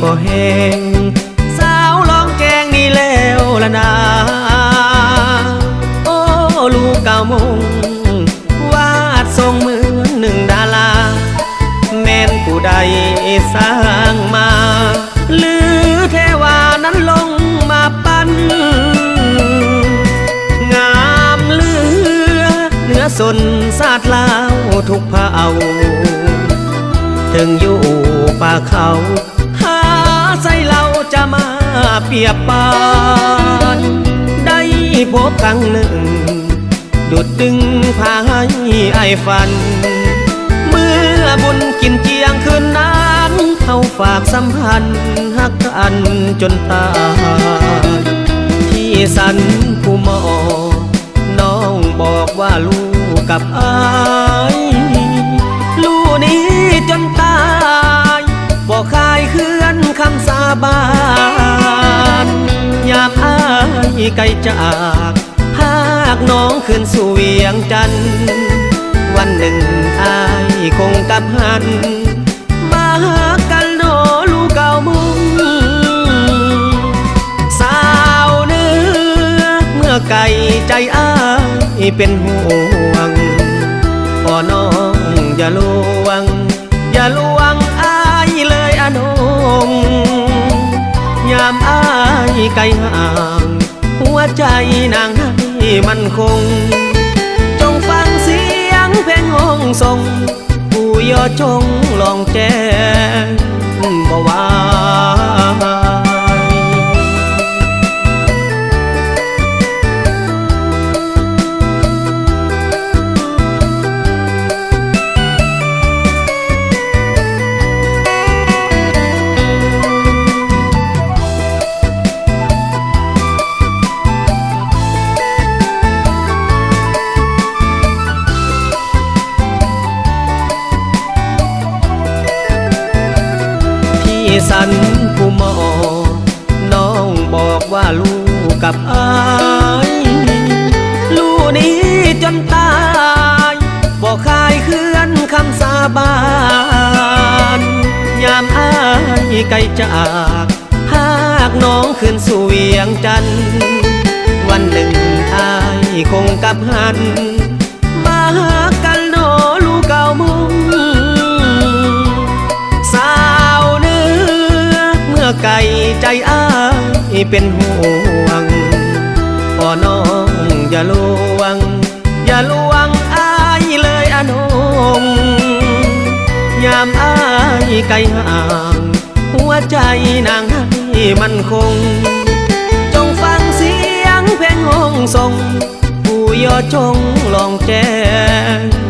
ก็แห้งสาวลองแกงนี่แล้วละนาโอ้ลูกเก่ามงวาดทรงเหมือนหนึ่งดาราแม่นผู้ใดสร้างมาหรือเทวานั้นลงมาปั้นงามเหลือเนื้อสนสาดลาวทุกเผ่าถึงอยู่ป่าเขาหาใส่เราจะมาเปียบปานได้พบครั้งหนึ่งดุดดึงพาให้ไอ้ฝันเมื่อบุญกินเจียงคืนนั้นเขาฝากสัมพันธ์ฮักกันจนตายที่สันผู้หมอน้องบอกว่าลูกกับอายลูกนี้จนตายบอกคายเคลื่อนคำสาบานยามอายไกลจากหากน้องขึ้นสู่เวียงจันทร์วันหนึ่งอายคงกลับหันมาหากันโนลูกเก่ามุ่งสาวเนื้อเมื่อไก่ใจอ้ายเป็นห่วงขอน้องอย่าลวงอย่าลวงอายเลยอนงยามอายไกลห่างหัวใจนางให้มันคงจงฟังเสียงเพลงห้องส่งผู้ยอจงลองแจ้งบ่ว่าสันผู้หมอน้องบอกว่าลูกกับอายลูกนี้จนตายบอกคายเคลื่อนคำสาบานยามอายไกลจากหากน้องขึ้นสู่เวียงจันทร์วันหนึ่งอายคงกลับหันมาหากันโนลูกเก่ามุ่งไก่ใจอ้ายเป็นห่วงขอน้องอย่าลวงอย่าลวงอายเลยอนงยามอายไกลห่างหัวใจนางให้มันคงจงฟังเสียงเพลงห้องส่งผู้ยอจงลองแจ้ง